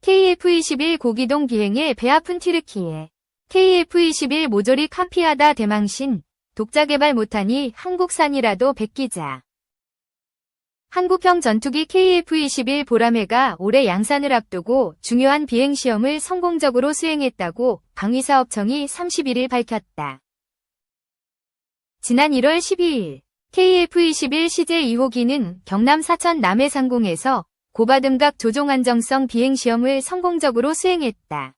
KF-21 고기동 비행의 배 아픈 튀르키예. KF-21 모조리 카피하다 대망신. 독자 개발 못하니 한국산이라도 베끼자. 한국형 전투기 KF-21 보라매가 올해 양산을 앞두고 중요한 비행시험을 성공적으로 수행했다고 방위사업청이 31일 밝혔다. 지난 1월 12일 KF-21 CJ 2호기는 경남 사천 남해상공에서 고바등각 조종 안정성 비행시험을 성공적으로 수행했다.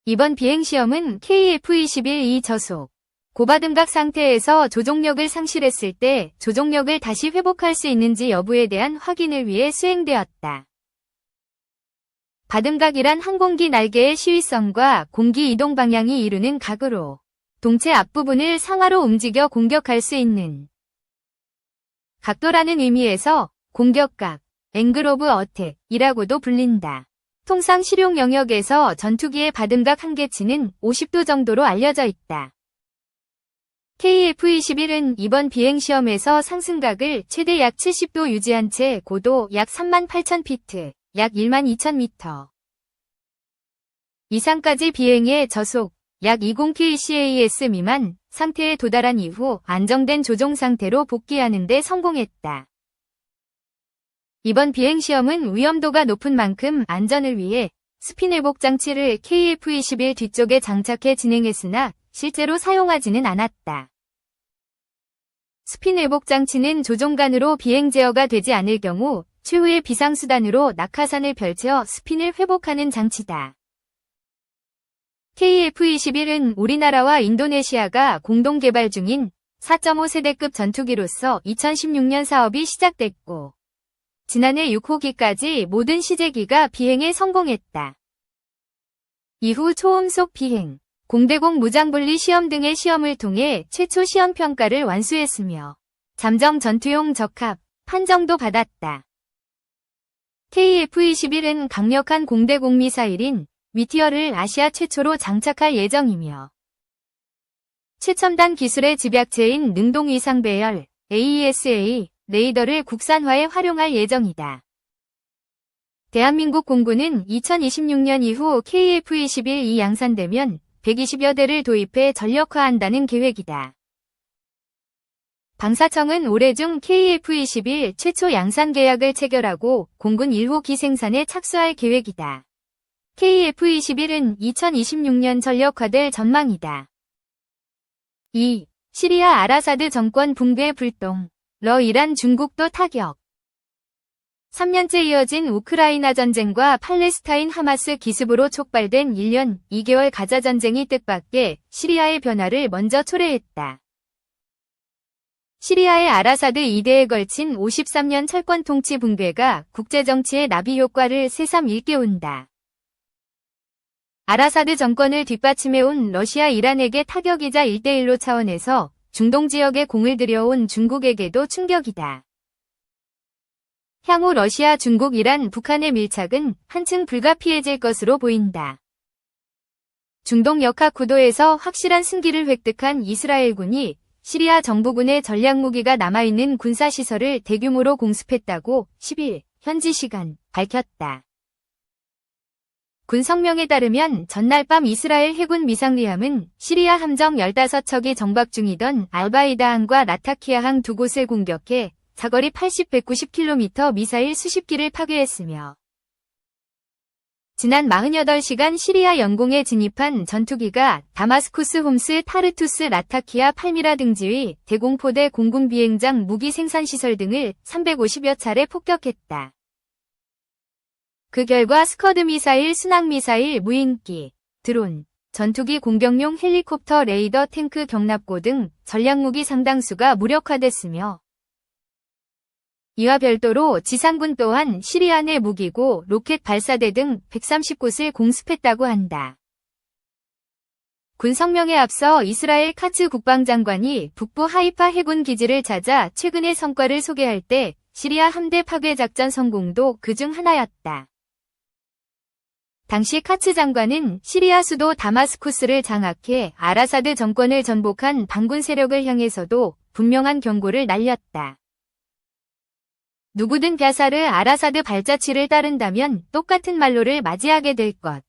이번 비행시험은 KF-21 저속 고바등각 상태에서 조종력을 상실했을 때 조종력을 다시 회복할 수 있는지 여부에 대한 확인을 위해 수행되었다. 바등각이란 항공기 날개의 시위성과 공기 이동 방향이 이루는 각으로 동체 앞부분을 상하로 움직여 공격할 수 있는 각도라는 의미에서 공격각, 앵글 오브 어택이라고도 불린다. 통상 실용 영역에서 전투기의 바등각 한계치는 50도 정도로 알려져 있다. KF-21은 이번 비행시험에서 상승각을 최대 약 70도 유지한 채 고도 약 38,000피트, 약 12,000m 이상까지 비행해 저속 약 20kcas 미만 상태에 도달한 이후 안정된 조종 상태로 복귀하는 데 성공했다. 이번 비행시험은 위험도가 높은 만큼 안전을 위해 스핀 회복 장치를 KF-21 뒤쪽에 장착해 진행했으나 실제로 사용하지는 않았다. 스핀 회복 장치는 조종간으로 비행 제어가 되지 않을 경우 최후의 비상수단으로 낙하산을 펼쳐 스핀을 회복하는 장치다. KF-21은 우리나라와 인도네시아가 공동 개발 중인 4.5세대급 전투기로서 2016년 사업이 시작됐고 지난해 6호기까지 모든 시제기가 비행에 성공했다. 이후 초음속 비행, 공대공 무장분리 시험 등의 시험을 통해 최초 시험 평가를 완수했으며 잠정 전투용 적합 판정도 받았다. KF-21은 강력한 공대공 미사일인 미티어를 아시아 최초로 장착할 예정이며 최첨단 기술의 집약체인 능동위상 배열 AESA 레이더를 국산화에 활용할 예정이다. 대한민국 공군은 2026년 이후 KF-21이 양산되면 120여 대를 도입해 전력화한다는 계획이다. 방사청은 올해 중 KF-21 최초 양산 계약을 체결하고 공군 1호기 생산에 착수할 계획이다. KF-21은 2026년 전력화될 전망이다. 2. 시리아 아라사드 정권 붕괴 불똥. 이란 중국도 타격. 3년째 이어진 우크라이나 전쟁과 팔레스타인 하마스 기습으로 촉발된 1년 2개월 가자 전쟁이 뜻밖의 시리아의 변화를 먼저 초래했다. 시리아의 아라사드 2대에 걸친 53년 철권 통치 붕괴가 국제정치의 나비 효과를 새삼 일깨운다. 아라사드 정권을 뒷받침해온 러시아 이란에게 타격이자 1대1로 차원에서 중동 지역에 공을 들여온 중국에게도 충격이다. 향후 러시아, 중국, 이란, 북한의 밀착은 한층 불가피해질 것으로 보인다. 중동 역학 구도에서 확실한 승기를 획득한 이스라엘군이 시리아 정부군의 전략무기가 남아있는 군사시설을 대규모로 공습했다고 10일 현지 시간 밝혔다. 군 성명에 따르면 전날 밤 이스라엘 해군 미상리함은 시리아 함정 15척이 정박 중이던 알바이다항과 라타키아항 두 곳을 공격해 사거리 80-190km 미사일 수십 기를 파괴했으며 지난 48시간 시리아 영공에 진입한 전투기가 다마스쿠스 홈스 타르투스 라타키아 팔미라 등지의 대공포대 공군 비행장 무기 생산시설 등을 350여 차례 폭격했다. 그 결과 스커드 미사일, 순항미사일, 무인기, 드론, 전투기 공격용 헬리콥터, 레이더, 탱크, 경납고 등 전략무기 상당수가 무력화됐으며 이와 별도로 지상군 또한 시리아 내 무기고 로켓 발사대 등 130곳을 공습했다고 한다. 군 성명에 앞서 이스라엘 카츠 국방장관이 북부 하이파 해군 기지를 찾아 최근의 성과를 소개할 때 시리아 함대 파괴 작전 성공도 그중 하나였다. 당시 카츠 장관은 시리아 수도 다마스쿠스를 장악해 아라사드 정권을 전복한 반군 세력을 향해서도 분명한 경고를 날렸다. 누구든 벼사르 아라사드 발자취를 따른다면 똑같은 말로를 맞이하게 될 것.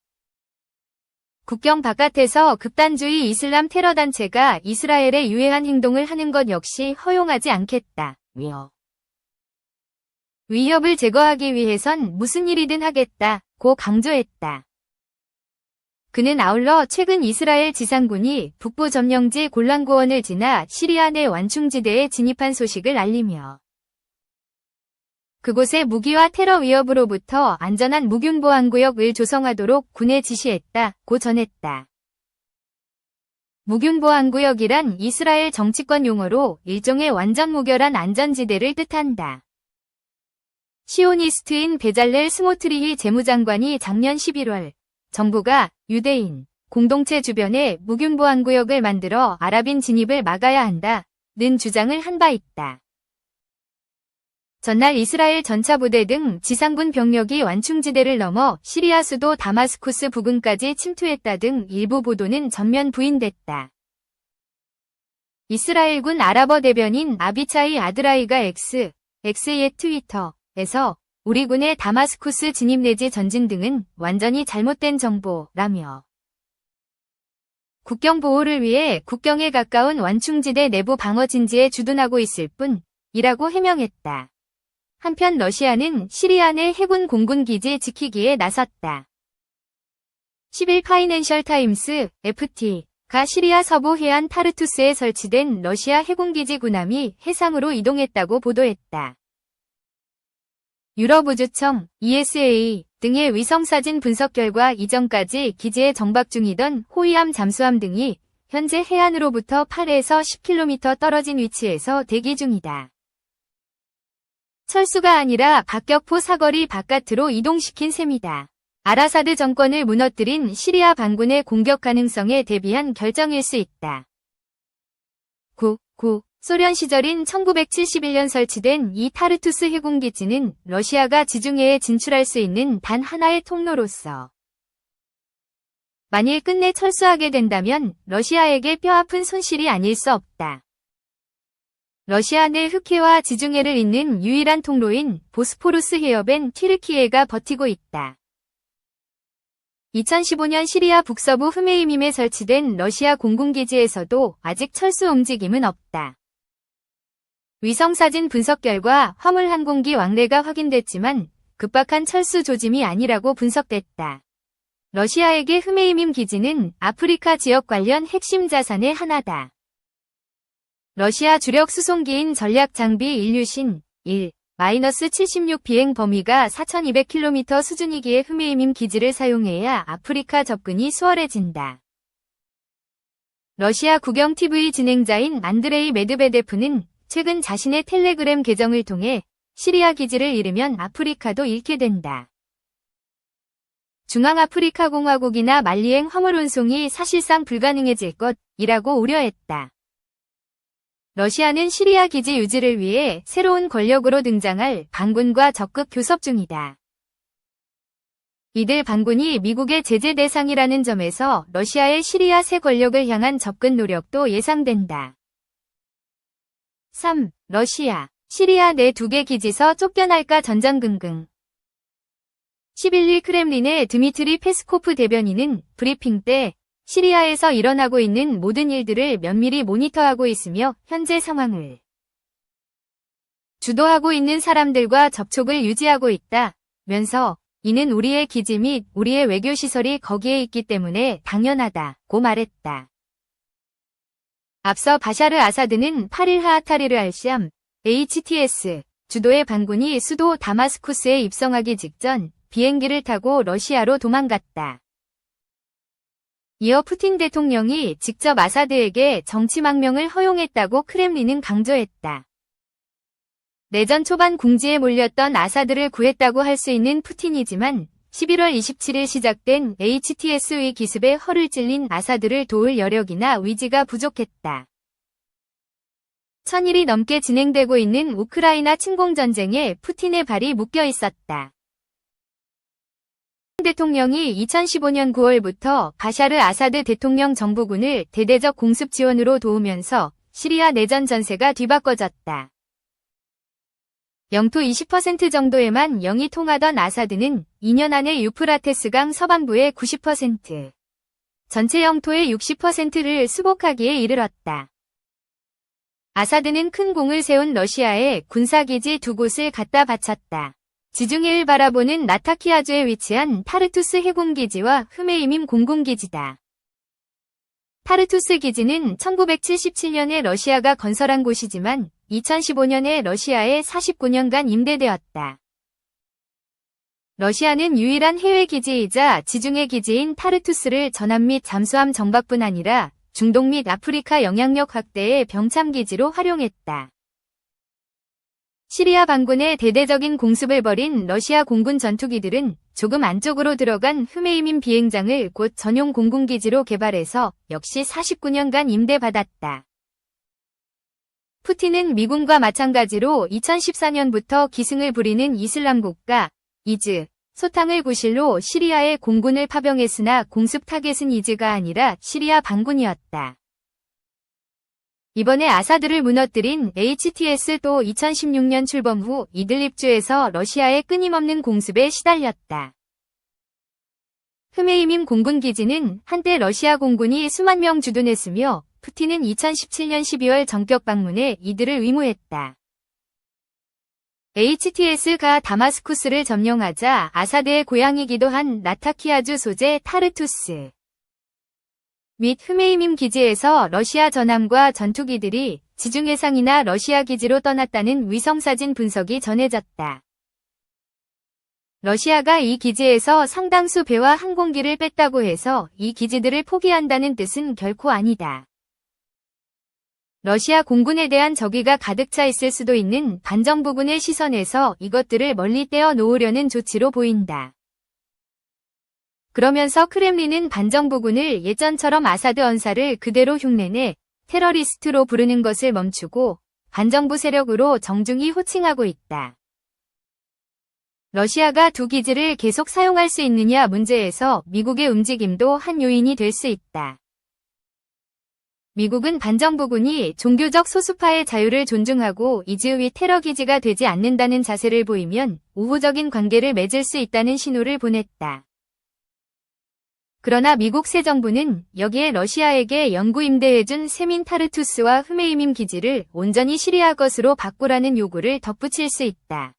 국경 바깥에서 극단주의 이슬람 테러 단체가 이스라엘에 유해한 행동을 하는 것 역시 허용하지 않겠다. 위협을 제거하기 위해선 무슨 일이든 하겠다고 강조했다. 그는 아울러 최근 이스라엘 지상군이 북부 점령지 골란고원을 지나 시리아 내 완충지대에 진입한 소식을 알리며 그곳의 무기와 테러 위협으로부터 안전한 무균보안구역을 조성하도록 군에 지시했다고 전했다. 무균보안구역이란 이스라엘 정치권 용어로 일종의 완전 무결한 안전지대를 뜻한다. 시오니스트인 베잘렐 스모트리히 재무장관이 작년 11월 정부가 유대인 공동체 주변에 무균보안구역을 만들어 아랍인 진입을 막아야 한다는 주장을 한 바 있다. 전날 이스라엘 전차부대 등 지상군 병력이 완충지대를 넘어 시리아 수도 다마스쿠스 부근까지 침투했다 등 일부 보도는 전면 부인됐다. 이스라엘군 아랍어 대변인 아비차이 아드라이가 X의 트위터에서 우리 군의 다마스쿠스 진입 내지 전진 등은 완전히 잘못된 정보라며 국경 보호를 위해 국경에 가까운 완충지대 내부 방어 진지에 주둔하고 있을 뿐이라고 해명했다. 한편 러시아는 시리아 내 해군 공군 기지 지키기에 나섰다. 10일 파이낸셜 타임스 FT가 시리아 서부 해안 타르투스에 설치된 러시아 해군기지 군함이 해상으로 이동했다고 보도했다. 유럽 우주청 ESA 등의 위성사진 분석 결과 이전까지 기지에 정박 중이던 호위함 잠수함 등이 현재 해안으로부터 8에서 10km 떨어진 위치에서 대기 중이다. 철수가 아니라 박격포 사거리 바깥으로 이동시킨 셈이다. 아라사드 정권을 무너뜨린 시리아 반군의 공격 가능성에 대비한 결정일 수 있다. 소련 시절인 1971년 설치된 이 타르투스 해군기지는 러시아가 지중해에 진출할 수 있는 단 하나의 통로로서 만일 끝내 철수하게 된다면 러시아에게 뼈아픈 손실이 아닐 수 없다. 러시아 내 흑해와 지중해를 잇는 유일한 통로인 보스포루스 해협엔 튀르키예가 버티고 있다. 2015년 시리아 북서부 흐메이밈에 설치된 러시아 공군기지에서도 아직 철수 움직임은 없다. 위성사진 분석 결과 화물 항공기 왕래가 확인됐지만 급박한 철수 조짐이 아니라고 분석됐다. 러시아에게 흐메이밈 기지는 아프리카 지역 관련 핵심 자산의 하나다. 러시아 주력 수송기인 전략 장비 일류신 1-76 비행 범위가 4200km 수준이기에 흐메이밈 기지를 사용해야 아프리카 접근이 수월해진다. 러시아 국영 TV 진행자인 안드레이 메드베데프는 최근 자신의 텔레그램 계정을 통해 시리아 기지를 잃으면 아프리카도 잃게 된다. 중앙아프리카 공화국이나 말리행 화물 운송이 사실상 불가능해질 것이라고 우려했다. 러시아는 시리아 기지 유지를 위해 새로운 권력으로 등장할 반군과 적극 교섭 중이다. 이들 반군이 미국의 제재 대상이라는 점에서 러시아의 시리아 새 권력을 향한 접근 노력도 예상된다. 3. 러시아, 시리아 내 2개 기지서 쫓겨날까 전전긍긍. 11일 크렘린의 드미트리 페스코프 대변인은 브리핑 때 시리아에서 일어나고 있는 모든 일들을 면밀히 모니터하고 있으며 현재 상황을 주도하고 있는 사람들과 접촉을 유지하고 있다면서 이는 우리의 기지 및 우리의 외교시설이 거기에 있기 때문에 당연하다고 말했다. 앞서 바샤르 아사드는 8일 하아타리르 알샴 HTS 주도의 반군이 수도 다마스쿠스에 입성하기 직전 비행기를 타고 러시아로 도망갔다. 이어 푸틴 대통령이 직접 아사드에게 정치망명을 허용했다고 크렘린은 강조했다. 내전 초반 궁지에 몰렸던 아사드를 구했다고 할 수 있는 푸틴이지만 11월 27일 시작된 HTS의 기습에 허를 찔린 아사드를 도울 여력이나 위지가 부족했다. 1000일이 넘게 진행되고 있는 우크라이나 침공전쟁에 푸틴의 발이 묶여 있었다. 대통령이 2015년 9월부터 바샤르 아사드 대통령 정부군을 대대적 공습 지원으로 도우면서 시리아 내전 전세가 뒤바꿔졌다. 영토 20% 정도에만 영이 통하던 아사드는 2년 안에 유프라테스강 서반부의 90%, 전체 영토의 60%를 수복하기에 이르렀다. 아사드는 큰 공을 세운 러시아에 군사기지 2곳을 갖다 바쳤다. 지중해를 바라보는 라타키아주에 위치한 타르투스 해군기지와 흐메이밈 공군기지다. 타르투스 기지는 1977년에 러시아가 건설한 곳이지만 2015년에 러시아에 49년간 임대되었다. 러시아는 유일한 해외 기지이자 지중해 기지인 타르투스를 전함 및 잠수함 정박뿐 아니라 중동 및 아프리카 영향력 확대의 병참기지로 활용했다. 시리아 반군의 대대적인 공습을 벌인 러시아 공군 전투기들은 조금 안쪽으로 들어간 흐메이민 비행장을 곧 전용 공군기지로 개발해서 역시 49년간 임대받았다. 푸틴은 미군과 마찬가지로 2014년부터 기승을 부리는 이슬람 국가 이즈, 소탕을 구실로 시리아에 공군을 파병했으나 공습 타겟은 이즈가 아니라 시리아 반군이었다. 이번에 아사드를 무너뜨린 HTS도 2016년 출범 후 이들립주에서 러시아의 끊임없는 공습에 시달렸다. 흐메이민 공군기지는 한때 러시아 공군이 수만 명 주둔했으며 푸틴은 2017년 12월 전격 방문해 이들을 의무했다. HTS가 다마스쿠스를 점령하자 아사드의 고향이기도 한 라타키아주 소재 타르투스 및 흐메이민 기지에서 러시아 전함과 전투기들이 지중해상이나 러시아 기지로 떠났다는 위성사진 분석이 전해졌다. 러시아가 이 기지에서 상당수 배와 항공기를 뺐다고 해서 이 기지들을 포기한다는 뜻은 결코 아니다. 러시아 공군에 대한 적의가 가득 차 있을 수도 있는 반정부군의 시선에서 이것들을 멀리 떼어 놓으려는 조치로 보인다. 그러면서 크렘린은 반정부군을 예전처럼 아사드 언사를 그대로 흉내내 테러리스트로 부르는 것을 멈추고 반정부 세력으로 정중히 호칭하고 있다. 러시아가 두 기지를 계속 사용할 수 있느냐 문제에서 미국의 움직임도 한 요인이 될 수 있다. 미국은 반정부군이 종교적 소수파의 자유를 존중하고 이즈의 테러 기지가 되지 않는다는 자세를 보이면 우호적인 관계를 맺을 수 있다는 신호를 보냈다. 그러나 미국 새 정부는 여기에 러시아에게 영구 임대해준 세민 타르투스와 흐메이민 기지를 온전히 시리아 것으로 바꾸라는 요구를 덧붙일 수 있다.